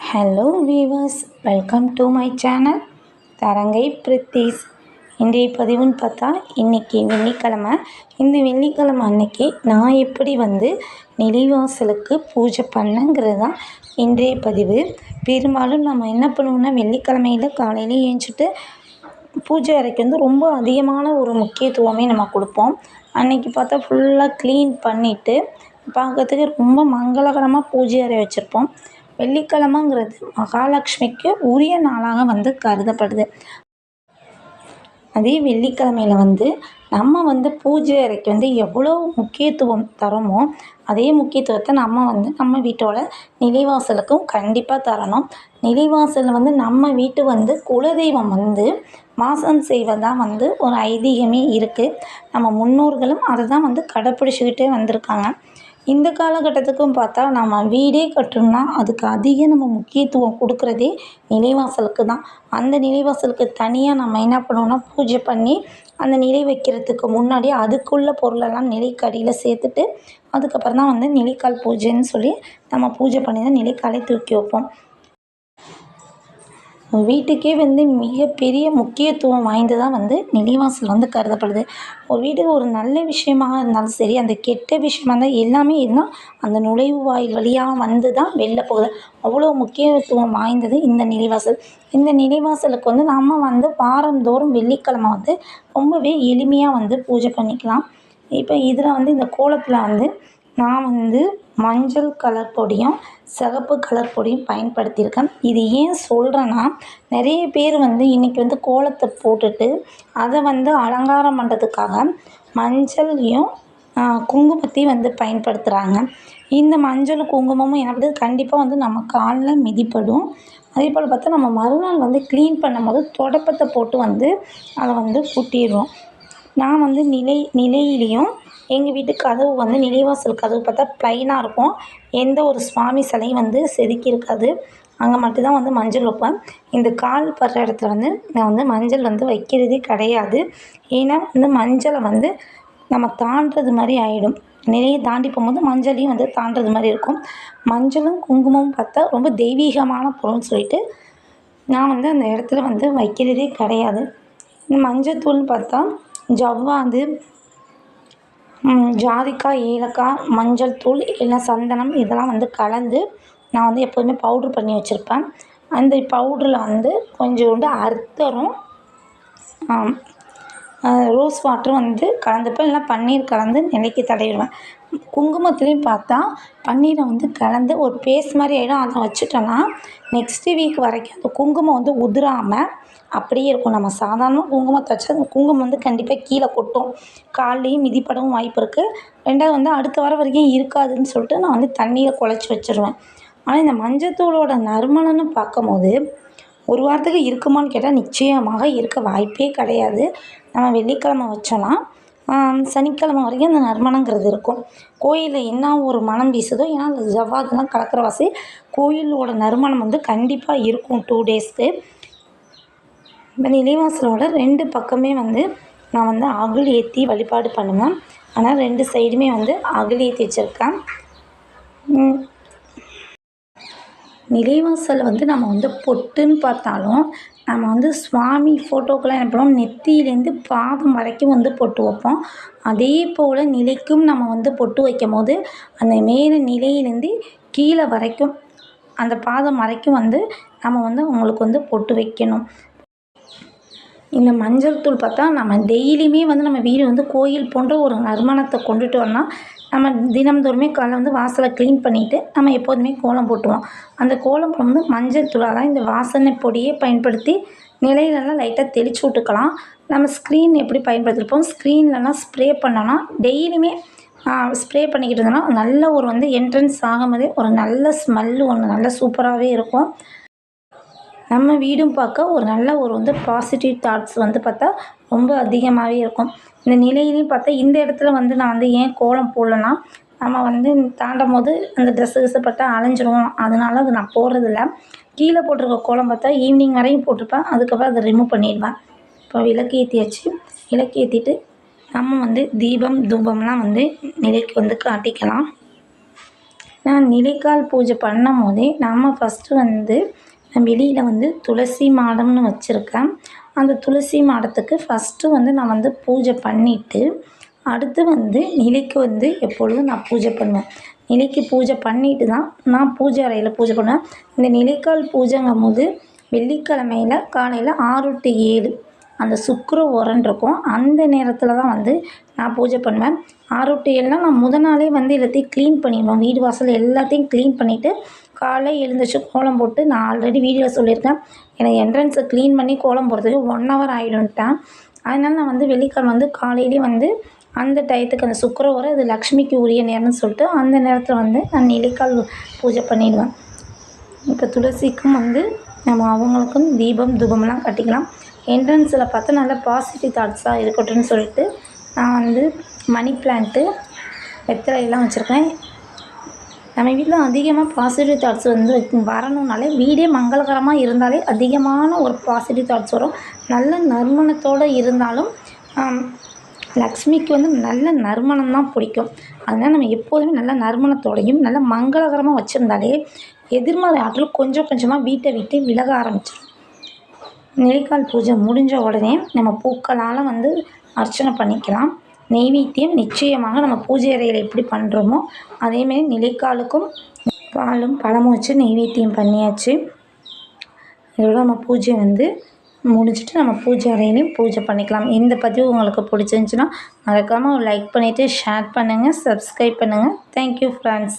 Hello viewers, welcome to my channel தரங்கை பிரித்திஸ். இன்றைய பதிவுன்னு பார்த்தா இன்றைக்கி வெள்ளிக்கிழமை. இந்த வெள்ளிக்கிழமை அன்னைக்கு நான் எப்படி நிலைவாசலுக்கு பூஜை பண்ணேங்கிறது தான் இன்றைய பதிவு. பெரும்பாலும் நம்ம என்ன பண்ணுவோம்னா, வெள்ளிக்கிழமையில் காலையில் ஏஞ்சிட்டு பூஜை அறைக்கு ரொம்ப அதிகமான ஒரு முக்கியத்துவமே நம்ம கொடுப்போம். அன்றைக்கி பார்த்தா ஃபுல்லாக க்ளீன் பண்ணிவிட்டு பார்க்கறதுக்கு ரொம்ப மங்களகரமாக பூஜை அறை வச்சுருப்போம். வெள்ளிக்கிழமைங்கிறது மகாலட்சுமிக்கு உரிய நாளாக கருதப்படுது. அதே வெள்ளிக்கிழமையில் நம்ம பூஜை அறைக்கு எவ்வளோ முக்கியத்துவம் தரோமோ அதே முக்கியத்துவத்தை நம்ம வீட்டோட நிலைவாசலுக்கும் கண்டிப்பாக தரணும். நிலைவாசலில் நம்ம வீட்டு குலதெய்வம் வாசம் செய்வதாக ஒரு ஐதீகமே இருக்குது. நம்ம முன்னோர்களும் அதை தான் கடைப்பிடிச்சிக்கிட்டே வந்திருக்காங்க. இந்த காலகட்டத்துக்கும் பார்த்தா நம்ம வீடே கட்டணும்னா அதுக்கு அதிக நம்ம முக்கியத்துவம் கொடுக்குறதே நிலைவாசலுக்கு தான். அந்த நிலைவாசலுக்கு தனியாக நம்ம என்ன பண்ணுவோம்னா, பூஜை பண்ணி அந்த நிலை வைக்கிறதுக்கு முன்னாடி அதுக்குள்ள பொருளெல்லாம் நிலைக்கு அடியில் சேர்த்துட்டு அதுக்கப்புறம் தான் நிலைக்கால் பூஜைன்னு சொல்லி நம்ம பூஜை பண்ணி தான் நிலைக்காலை தூக்கி வைப்போம். வீட்டுக்கே மிகப்பெரிய முக்கியத்துவம் வாய்ந்ததாக நிலைவாசல் கருதப்படுது. ஒரு வீட்டுக்கு ஒரு நல்ல விஷயமாக இருந்தாலும் சரி, அந்த கெட்ட விஷயமா இருந்தால் எல்லாமே இருந்தால் அந்த நுழைவு வாயில் வழியாக தான் வெளில போகுது. அவ்வளோ முக்கியத்துவம் வாய்ந்தது இந்த நிலைவாசல். இந்த நிலைவாசலுக்கு நம்ம வாரந்தோறும் வெள்ளிக்கிழமை ரொம்பவே எளிமையாக பூஜை பண்ணிக்கலாம். இப்போ இதில் இந்த கோலத்தில் நான் மஞ்சள் கலர் பொடியும் சிகப்பு கலர் பொடியும் பயன்படுத்தியிருக்கேன். இது ஏன் சொல்கிறேன்னா, நிறைய பேர் இன்றைக்கி கோலத்தை போட்டுட்டு அதை அலங்காரம் பண்ணுறதுக்காக மஞ்சளையும் குங்குமத்தையும் பயன்படுத்துகிறாங்க. இந்த மஞ்சள் குங்குமமும் என்ன பண்ணுது, கண்டிப்பாக நம்ம காலில் மிதிப்படும். அதே போல் பார்த்தா நம்ம மறுநாள் க்ளீன் பண்ணும்போது தொடப்பத்தை போட்டு அதை கூட்டிடுறோம். நான் நிலையிலையும் எங்கள் வீட்டு கதவு நிலைவாசல் கதவு பார்த்தா ப்ளைனாக இருக்கும். எந்த ஒரு சுவாமி சிலையும் செதுக்கி இருக்காது. அங்கே மட்டும்தான் மஞ்சள் வைப்பேன். இந்த கால் படுற இடத்துல நான் மஞ்சள் வைக்கிறதே கிடையாது. ஏன்னா மஞ்சளை நம்ம தாண்டுறது மாதிரி ஆகிடும். நிலையை தாண்டி போகும்போது மஞ்சளையும் தாண்டுறது மாதிரி இருக்கும். மஞ்சளும் குங்குமமும் பார்த்தா ரொம்ப தெய்வீகமான பொருள்னு சொல்லிட்டு நான் அந்த இடத்துல வைக்கிறதே கிடையாது. இந்த மஞ்சத்தூள்னு பார்த்தா ஜவ்வாது, ஜாதிக்காய், ஏலக்காய், மஞ்சள் தூள் இல்லை சந்தனம் இதெல்லாம் கலந்து நான் எப்போதுமே பவுட்ரு பண்ணி வச்சுருப்பேன். அந்த பவுட்ரில் கொஞ்சோண்டு அர்த்தரும் ரோஸ் வாட்டரும் கலந்துப்பேன். இல்லைனா பன்னீர் கலந்து நிலைக்கு தடவிடுவேன். குங்குமத்துலேயும் பார்த்தா பன்னீரை கலந்து ஒரு பேஸ்ட் மாதிரி ஆகிடும். அதை வச்சுட்டோன்னா நெக்ஸ்ட்டு வீக் வரைக்கும் அந்த குங்குமம் உதிராமல் அப்படியே இருக்கும். நம்ம சாதாரண குங்குமத்தை வச்சா அந்த குங்குமம் கண்டிப்பாக கீழே கொட்டும், கால்லேயும் மிதிப்படவும் வாய்ப்பு இருக்குது. ரெண்டாவது அடுத்த வாரம் வரைக்கும் இருக்காதுன்னு சொல்லிட்டு நான் தண்ணியில் குழச்சி வச்சுருவேன். ஆனால் இந்த மஞ்சத்தூளோட நறுமணம்னு பார்க்கும்போது ஒரு வாரத்துக்கு இருக்குமான்னு கேட்டால் நிச்சயமாக இருக்க வாய்ப்பே கிடையாது. நம்ம வெள்ளிக்கிழமை வச்சோன்னா சனிக்கிழமை வரைக்கும் அந்த நறுமணங்கிறது இருக்கும். கோயிலில் என்ன ஒரு மனம் வீசுதோ, ஏன்னா அந்த ஜவ்வாதெல்லாம் கலக்கிற வாசி கோயிலோட நறுமணம் கண்டிப்பாக இருக்கும் 2 டேஸ்க்கு. இந்த நிலைவாசலோட 2 பக்கமே நான் அகல் ஏற்றி வழிபாடு பண்ணுவேன். ஆனால் 2 சைடுமே அகல் ஏற்றி வச்சுருக்கேன். நிலைவாசலில் நம்ம பொட்டுன்னு பார்த்தாலும் நம்ம சுவாமி ஃபோட்டோக்கெல்லாம் என்ன பண்ணுவோம், நெத்தியிலேருந்து பாதம் வரைக்கும் பொட்டு வைப்போம். அதே போல் நிலைக்கும் நம்ம பொட்டு வைக்கும் போது அந்த மேலே நிலையிலேருந்து கீழே வரைக்கும் அந்த பாதம் வரைக்கும் நம்ம அவங்களுக்கு பொட்டு வைக்கணும். இந்த மஞ்சள் தூள் பார்த்தா நம்ம டெய்லியுமே நம்ம வீடு கோயில் போன்ற ஒரு நறுமணத்தை கொண்டுட்டு வரணும். நம்ம தினம்தோறுமே காலைல வாசலை க்ளீன் பண்ணிவிட்டு நம்ம எப்போதுமே கோலம் போட்டுருவோம். அந்த கோலம் மஞ்சள் தூளாக தான் இந்த வாசனை பொடியை பயன்படுத்தி நிலையிலலாம் லைட்டாக தெளித்து விட்டுக்கலாம். நம்ம ஸ்க்ரீன் எப்படி பயன்படுத்திருப்போம், ஸ்க்ரீன்லலாம் ஸ்ப்ரே பண்ணோன்னா டெய்லியுமே ஸ்ப்ரே பண்ணிக்கிட்டு இருந்தோன்னா நல்ல ஒரு என்ட்ரன்ஸ் ஆகும்போதே ஒரு நல்ல ஸ்மெல்லு ஒன்று நல்ல சூப்பராகவே இருக்கும். நம்ம வீடும் பார்க்க ஒரு நல்ல ஒரு பாசிட்டிவ் தாட்ஸ் பார்த்தா ரொம்ப அதிகமாகவே இருக்கும். இந்த நிலையிலையும் பார்த்தா இந்த இடத்துல நான் ஏன் கோலம் போடலன்னா, நம்ம தாண்டும் போது அந்த ட்ரெஸ்ஸு பட்டா அலைஞ்சிரும். அதனால அது நான் போடுறதில்ல. கீழே போட்டிருக்க கோலம் பார்த்தா ஈவினிங் வரையும் போட்டிருப்பேன். அதுக்கப்புறம் அதை ரிமூவ் பண்ணிடுவேன். இப்போ விளக்கு ஏற்றியாச்சு. விளக்கு ஏற்றிட்டு நம்ம தீபம் தூபம்லாம் நிலைக்கு காட்டிக்கலாம். நான் நிலைக்கால் பூஜை பண்ணும்போதே நம்ம ஃபஸ்ட்டு வந்து வெளியில் வந்து துளசி மாடம்னு வச்சுருக்கேன். அந்த துளசி மாடத்துக்கு ஃபஸ்ட்டு வந்து நான் வந்து பூஜை பண்ணிவிட்டு, அடுத்து வந்து நிலைக்கு வந்து எப்பொழுதும் நான் பூஜை பண்ணுவேன். நிலைக்கு பூஜை பண்ணிட்டு தான் நான் பூஜை அறையில் பூஜை பண்ணுவேன். இந்த நிலைக்கால் பூஜைங்கும்போது வெள்ளிக்கிழமையில காலையில் 6 to 7 அந்த சுக்கிர ஓரைன்னு இருக்கும். அந்த நேரத்தில் தான் வந்து நான் பூஜை பண்ணுவேன். 6 to 7னா நான் முத நாளே வந்து எல்லாத்தையும் க்ளீன் பண்ணிடுவேன். வீடு வாசல் எல்லாத்தையும் க்ளீன் பண்ணிவிட்டு காலைல எழுந்திரிச்சு கோலம் போட்டு நான் ஆல்ரெடி வீடியோவில் சொல்லியிருக்கேன். எனக்கு என்ட்ரன்ஸை க்ளீன் பண்ணி கோலம் போடுறதுக்கு 1 hour ஆகிடும்ட்டேன். அதனால நான் வந்து வெள்ளிக்கிழமை வந்து காலையிலேயே வந்து அந்த டயத்துக்கு அந்த சுக்கிர ஓரை அது லக்ஷ்மிக்கு உரிய நேரம்னு சொல்லிட்டு அந்த நேரத்தில் வந்து நான் நிலைக்கால் பூஜை பண்ணிடுவேன். இப்போ துளசிக்கும் வந்து நம்ம அவங்களுக்கும் தீபம் தூபம்லாம் கட்டிக்கலாம். என்ட்ரன்ஸில் பார்த்தா நல்லா பாசிட்டிவ் தாட்ஸாக இருக்கட்டும்னு சொல்லிட்டு நான் வந்து மணி பிளான்ட்டு வெத்தலையெல்லாம் வச்சுருக்கேன். நம்ம வீட்டில் அதிகமாக பாசிட்டிவ் தாட்ஸ் வந்து வரணுன்னாலே வீடே மங்களகரமாக இருந்தாலே அதிகமான ஒரு பாசிட்டிவ் தாட்ஸ் வரும். நல்ல நறுமணத்தோடு இருந்தாலும் லக்ஷ்மிக்கு வந்து நல்ல நறுமணம் தான் பிடிக்கும். அதனால் நம்ம எப்போதுமே நல்ல நறுமணத்தோடையும் நல்ல மங்களகரமாக வச்சுருந்தாலே எதிர்மறை ஆற்றல் கொஞ்சம் கொஞ்சமாக வீட்டை விட்டு விலக ஆரம்பிச்சிடும். நிலைக்கால் பூஜை முடிஞ்ச உடனே நம்ம பூக்களால் வந்து அர்ச்சனை பண்ணிக்கலாம். நெய்வேத்தியம் நிச்சயமாக நம்ம பூஜை அறையில் எப்படி பண்ணுறோமோ அதேமாரி நிலைக்காலுக்கும் பாலும் பழமும் வச்சு நெய்வேத்தியம் பண்ணியாச்சு. இதோட நம்ம பூஜை வந்து முடிச்சுட்டு நம்ம பூஜை அறையிலையும் பூஜை பண்ணிக்கலாம். இந்த பதிவு உங்களுக்கு பிடிச்சிருந்துச்சின்னா மறக்காமல் ஒரு லைக் பண்ணிவிட்டு ஷேர் பண்ணுங்கள், சப்ஸ்கிரைப் பண்ணுங்கள். Thank you friends.